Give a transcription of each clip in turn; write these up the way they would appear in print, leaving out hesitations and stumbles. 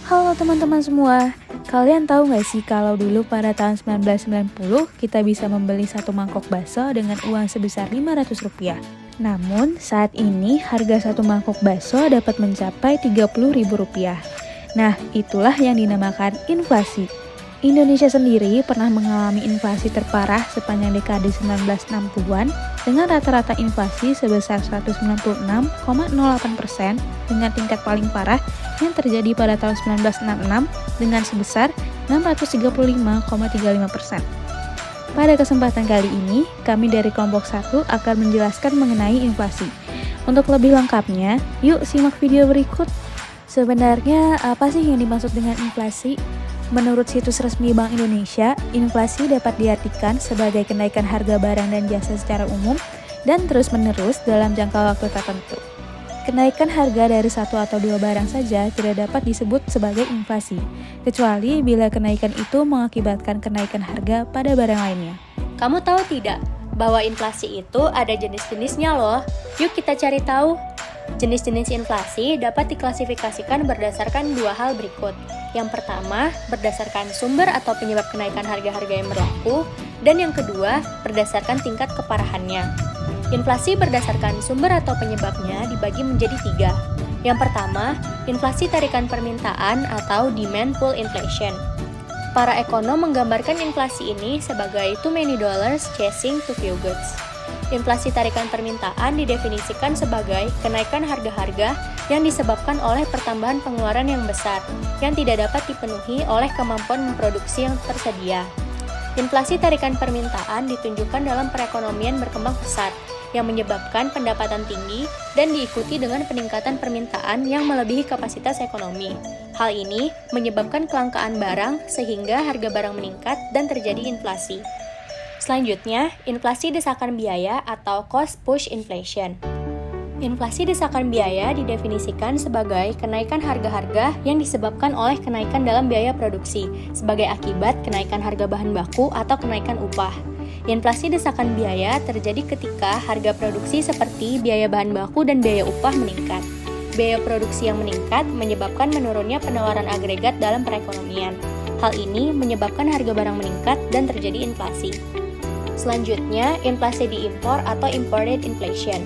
Halo teman-teman semua, kalian tahu nggak sih kalau dulu pada tahun 1990 kita bisa membeli satu mangkok bakso dengan uang sebesar Rp500. Namun saat ini harga satu mangkok bakso dapat mencapai Rp30.000. Nah, itulah yang dinamakan inflasi. Indonesia sendiri pernah mengalami inflasi terparah sepanjang dekade 1960-an dengan rata-rata inflasi sebesar 196,08% dengan tingkat paling parah yang terjadi pada tahun 1966 dengan sebesar 635,35%. Pada kesempatan kali ini, kami dari kelompok 1 akan menjelaskan mengenai inflasi. Untuk lebih lengkapnya, yuk simak video berikut. Sebenarnya apa sih yang dimaksud dengan inflasi? Menurut situs resmi Bank Indonesia, inflasi dapat diartikan sebagai kenaikan harga barang dan jasa secara umum dan terus-menerus dalam jangka waktu tertentu. Kenaikan harga dari satu atau dua barang saja tidak dapat disebut sebagai inflasi, kecuali bila kenaikan itu mengakibatkan kenaikan harga pada barang lainnya. Kamu tahu tidak bahwa inflasi itu ada jenis-jenisnya loh? Yuk kita cari tahu. Jenis-jenis inflasi dapat diklasifikasikan berdasarkan dua hal berikut. Yang pertama, berdasarkan sumber atau penyebab kenaikan harga-harga yang berlaku, dan yang kedua, berdasarkan tingkat keparahannya. Inflasi berdasarkan sumber atau penyebabnya dibagi menjadi tiga. Yang pertama, inflasi tarikan permintaan atau demand pull inflation. Para ekonom menggambarkan inflasi ini sebagai too many dollars chasing too few goods. Inflasi tarikan permintaan didefinisikan sebagai kenaikan harga-harga yang disebabkan oleh pertambahan pengeluaran yang besar yang tidak dapat dipenuhi oleh kemampuan memproduksi yang tersedia. Inflasi tarikan permintaan ditunjukkan dalam perekonomian berkembang pesat yang menyebabkan pendapatan tinggi dan diikuti dengan peningkatan permintaan yang melebihi kapasitas ekonomi. Hal ini menyebabkan kelangkaan barang sehingga harga barang meningkat dan terjadi inflasi. Selanjutnya, inflasi desakan biaya atau cost push inflation. Inflasi desakan biaya didefinisikan sebagai kenaikan harga-harga yang disebabkan oleh kenaikan dalam biaya produksi sebagai akibat kenaikan harga bahan baku atau kenaikan upah. Inflasi desakan biaya terjadi ketika harga produksi seperti biaya bahan baku dan biaya upah meningkat. Biaya produksi yang meningkat menyebabkan menurunnya penawaran agregat dalam perekonomian. Hal ini menyebabkan harga barang meningkat dan terjadi inflasi. Selanjutnya, inflasi diimpor atau imported inflation.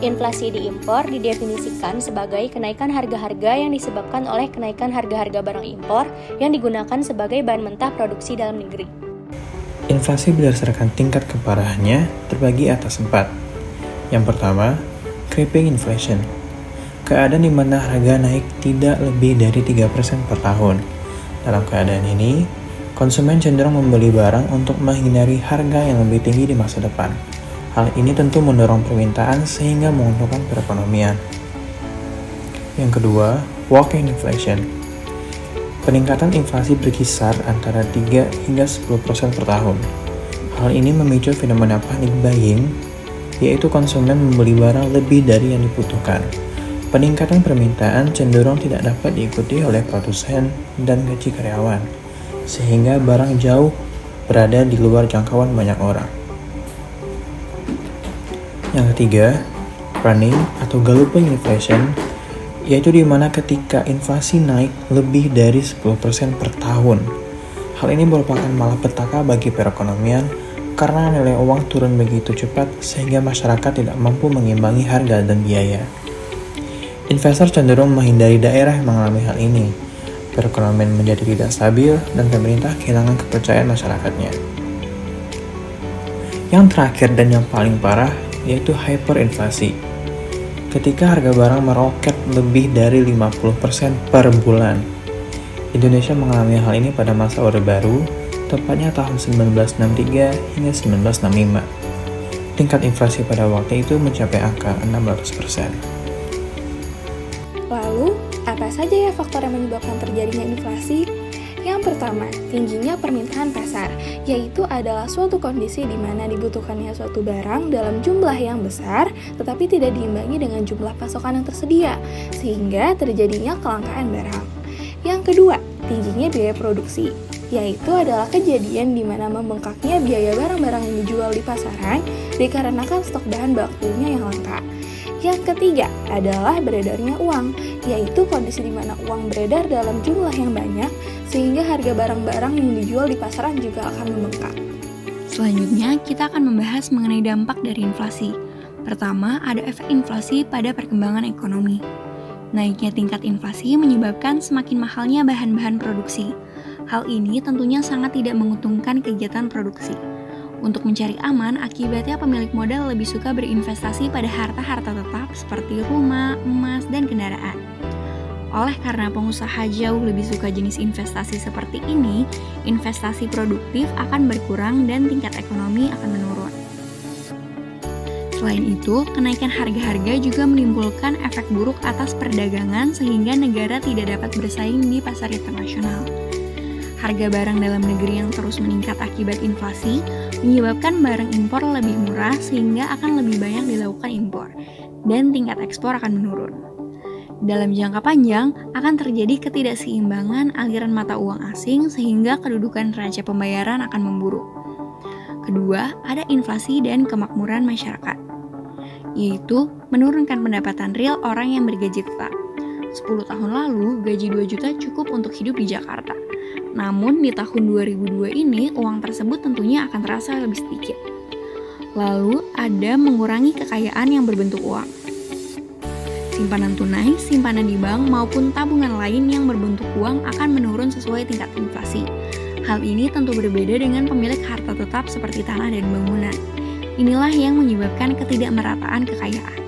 Inflasi diimpor didefinisikan sebagai kenaikan harga-harga yang disebabkan oleh kenaikan harga-harga barang impor yang digunakan sebagai bahan mentah produksi dalam negeri. Inflasi berdasarkan tingkat keparahannya terbagi atas 4. Yang pertama, creeping inflation. Keadaan di mana harga naik tidak lebih dari 3% per tahun. Dalam keadaan ini, konsumen cenderung membeli barang untuk menghindari harga yang lebih tinggi di masa depan. Hal ini tentu mendorong permintaan sehingga menguntungkan perekonomian. Yang kedua, walking inflation. Peningkatan inflasi berkisar antara 3 hingga 10% per tahun. Hal ini memicu fenomena panic buying, yaitu konsumen membeli barang lebih dari yang dibutuhkan. Peningkatan permintaan cenderung tidak dapat diikuti oleh produsen dan gaji karyawan, sehingga barang jauh berada di luar jangkauan banyak orang. Yang ketiga, running atau galloping inflation, yaitu di mana ketika inflasi naik lebih dari 10% per tahun. Hal ini merupakan malapetaka bagi perekonomian karena nilai uang turun begitu cepat sehingga masyarakat tidak mampu mengimbangi harga dan biaya. Investor cenderung menghindari daerah yang mengalami hal ini. Perekonomian menjadi tidak stabil dan pemerintah kehilangan kepercayaan masyarakatnya. Yang terakhir dan yang paling parah yaitu hyperinflasi. Ketika harga barang meroket lebih dari 50% per bulan. Indonesia mengalami hal ini pada masa Orde Baru, tepatnya tahun 1963 hingga 1965. Tingkat inflasi pada waktu itu mencapai angka 600%. Lalu, apa saja ya faktor yang menyebabkan terjadinya inflasi? Yang pertama, tingginya permintaan pasar, yaitu adalah suatu kondisi di mana dibutuhkannya suatu barang dalam jumlah yang besar, tetapi tidak diimbangi dengan jumlah pasokan yang tersedia, sehingga terjadinya kelangkaan barang. Yang kedua, tingginya biaya produksi, yaitu adalah kejadian di mana membengkaknya biaya barang-barang yang dijual di pasaran dikarenakan stok bahan bakunya yang langka. Yang ketiga adalah beredarnya uang, yaitu kondisi di mana uang beredar dalam jumlah yang banyak sehingga harga barang-barang yang dijual di pasaran juga akan membengkak. Selanjutnya, kita akan membahas mengenai dampak dari inflasi. Pertama, ada efek inflasi pada perkembangan ekonomi. Naiknya tingkat inflasi menyebabkan semakin mahalnya bahan-bahan produksi. Hal ini tentunya sangat tidak menguntungkan kegiatan produksi. Untuk mencari aman, akibatnya pemilik modal lebih suka berinvestasi pada harta-harta tetap seperti rumah, emas, dan kendaraan. Oleh karena pengusaha jauh lebih suka jenis investasi seperti ini, investasi produktif akan berkurang dan tingkat ekonomi akan menurun. Selain itu, kenaikan harga-harga juga menimbulkan efek buruk atas perdagangan sehingga negara tidak dapat bersaing di pasar internasional. Harga barang dalam negeri yang terus meningkat akibat inflasi menyebabkan barang impor lebih murah sehingga akan lebih banyak dilakukan impor dan tingkat ekspor akan menurun. Dalam jangka panjang akan terjadi ketidakseimbangan aliran mata uang asing sehingga kedudukan neraca pembayaran akan memburuk. Kedua, ada inflasi dan kemakmuran masyarakat, yaitu menurunkan pendapatan real orang yang bergaji tetap. 10 tahun lalu, gaji 2 juta cukup untuk hidup di Jakarta. Namun di tahun 2002 ini, uang tersebut tentunya akan terasa lebih sedikit. Lalu ada mengurangi kekayaan yang berbentuk uang. Simpanan tunai, simpanan di bank, maupun tabungan lain yang berbentuk uang akan menurun sesuai tingkat inflasi. Hal ini tentu berbeda dengan pemilik harta tetap seperti tanah dan bangunan. Inilah yang menyebabkan ketidakmerataan kekayaan.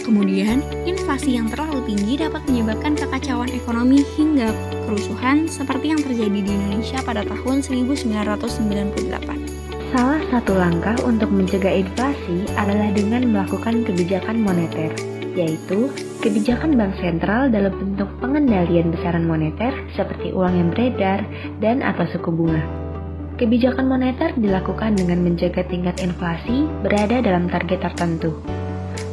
Kemudian, inflasi yang terlalu tinggi dapat menyebabkan kekacauan ekonomi hingga kerusuhan seperti yang terjadi di Indonesia pada tahun 1998. Salah satu langkah untuk mencegah inflasi adalah dengan melakukan kebijakan moneter, yaitu kebijakan bank sentral dalam bentuk pengendalian besaran moneter seperti uang yang beredar dan atau suku bunga. Kebijakan moneter dilakukan dengan menjaga tingkat inflasi berada dalam target tertentu.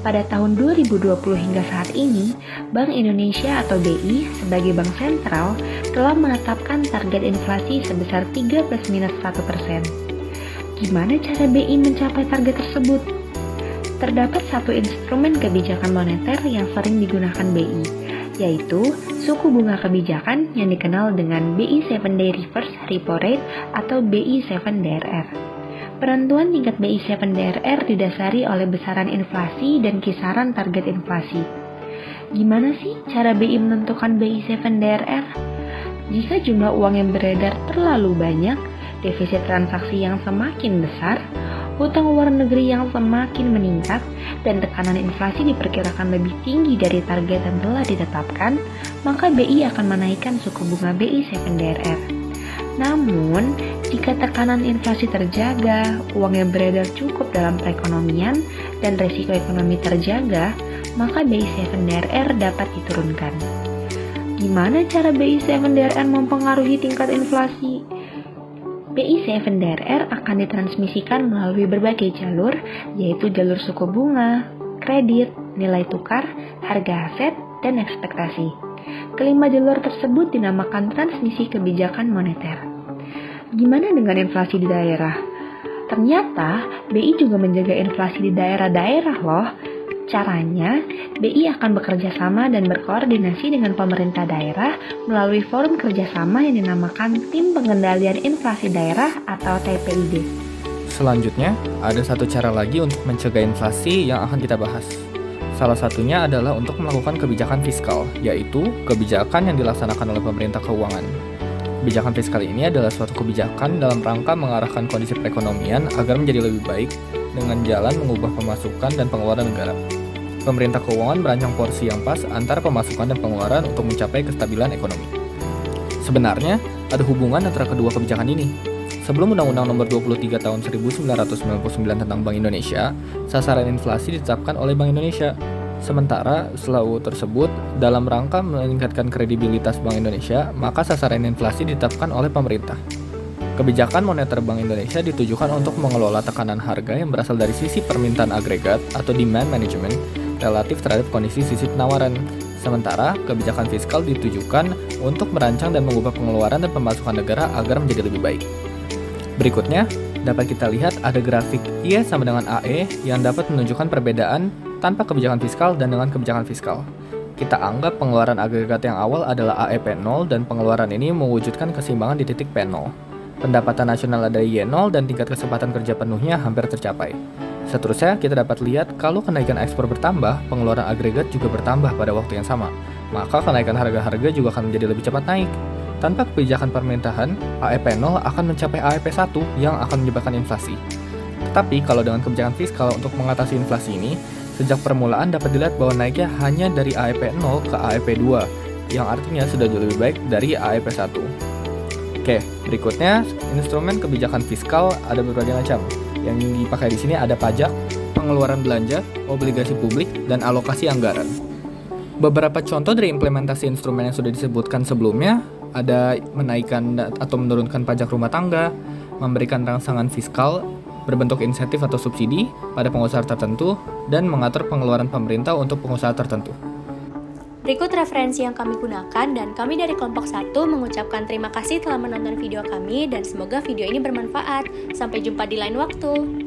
Pada tahun 2020 hingga saat ini, Bank Indonesia atau BI sebagai bank sentral telah menetapkan target inflasi sebesar 3 ± 1%. Gimana cara BI mencapai target tersebut? Terdapat satu instrumen kebijakan moneter yang sering digunakan BI, yaitu suku bunga kebijakan yang dikenal dengan BI 7-Day Reverse Repo Rate atau BI 7-DRR. Penentuan tingkat BI 7-DRR didasari oleh besaran inflasi dan kisaran target inflasi. Gimana sih cara BI menentukan BI 7-DRR? Jika jumlah uang yang beredar terlalu banyak, defisit transaksi yang semakin besar, hutang luar negeri yang semakin meningkat, dan tekanan inflasi diperkirakan lebih tinggi dari target yang telah ditetapkan, maka BI akan menaikkan suku bunga BI 7-DRR. Namun, jika tekanan inflasi terjaga, uang yang beredar cukup dalam perekonomian, dan risiko ekonomi terjaga, maka BI 7-DRR dapat diturunkan. Gimana cara BI 7-DRR mempengaruhi tingkat inflasi? BI 7-DRR akan ditransmisikan melalui berbagai jalur, yaitu jalur suku bunga, kredit, nilai tukar, harga aset, dan ekspektasi. Kelima jalur tersebut dinamakan transmisi kebijakan moneter. Gimana dengan inflasi di daerah? Ternyata, BI juga menjaga inflasi di daerah-daerah loh. Caranya, BI akan bekerja sama dan berkoordinasi dengan pemerintah daerah melalui forum kerjasama yang dinamakan Tim Pengendalian Inflasi Daerah atau TPID. Selanjutnya, ada satu cara lagi untuk mencegah inflasi yang akan kita bahas. Salah satunya adalah untuk melakukan kebijakan fiskal, yaitu kebijakan yang dilaksanakan oleh pemerintah keuangan. Kebijakan fiskal ini adalah suatu kebijakan dalam rangka mengarahkan kondisi perekonomian agar menjadi lebih baik dengan jalan mengubah pemasukan dan pengeluaran negara. Pemerintah keuangan merancang porsi yang pas antara pemasukan dan pengeluaran untuk mencapai kestabilan ekonomi. Sebenarnya, ada hubungan antara kedua kebijakan ini. Sebelum Undang-Undang Nomor 23 Tahun 1999 tentang Bank Indonesia, sasaran inflasi ditetapkan oleh Bank Indonesia. Sementara, setelah UU tersebut, dalam rangka meningkatkan kredibilitas Bank Indonesia, maka sasaran inflasi ditetapkan oleh pemerintah. Kebijakan moneter Bank Indonesia ditujukan untuk mengelola tekanan harga yang berasal dari sisi permintaan agregat atau demand management relatif terhadap kondisi sisi penawaran. Sementara, kebijakan fiskal ditujukan untuk merancang dan mengubah pengeluaran dan pemasukan negara agar menjadi lebih baik. Berikutnya, dapat kita lihat ada grafik I sama dengan AE yang dapat menunjukkan perbedaan tanpa kebijakan fiskal dan dengan kebijakan fiskal. Kita anggap pengeluaran agregat yang awal adalah AEP 0 dan pengeluaran ini mewujudkan keseimbangan di titik P0. Pendapatan nasional ada Y0 dan tingkat kesempatan kerja penuhnya hampir tercapai. Seterusnya, kita dapat lihat kalau kenaikan ekspor bertambah, pengeluaran agregat juga bertambah pada waktu yang sama. Maka kenaikan harga-harga juga akan menjadi lebih cepat naik. Tanpa kebijakan pemerintahan, AEP 0 akan mencapai AEP 1 yang akan menyebabkan inflasi. Tetapi kalau dengan kebijakan fiskal untuk mengatasi inflasi ini, sejak permulaan dapat dilihat bahwa naiknya hanya dari AEP 0 ke AEP 2, yang artinya sudah jauh lebih baik dari AEP 1. Oke, berikutnya instrumen kebijakan fiskal ada berbagai macam. Yang dipakai di sini ada pajak, pengeluaran belanja, obligasi publik, dan alokasi anggaran. Beberapa contoh dari implementasi instrumen yang sudah disebutkan sebelumnya ada menaikkan atau menurunkan pajak rumah tangga, memberikan rangsangan fiskal berbentuk insentif atau subsidi pada pengusaha tertentu, dan mengatur pengeluaran pemerintah untuk pengusaha tertentu. Berikut referensi yang kami gunakan dan kami dari kelompok 1 mengucapkan terima kasih telah menonton video kami dan semoga video ini bermanfaat. Sampai jumpa di lain waktu.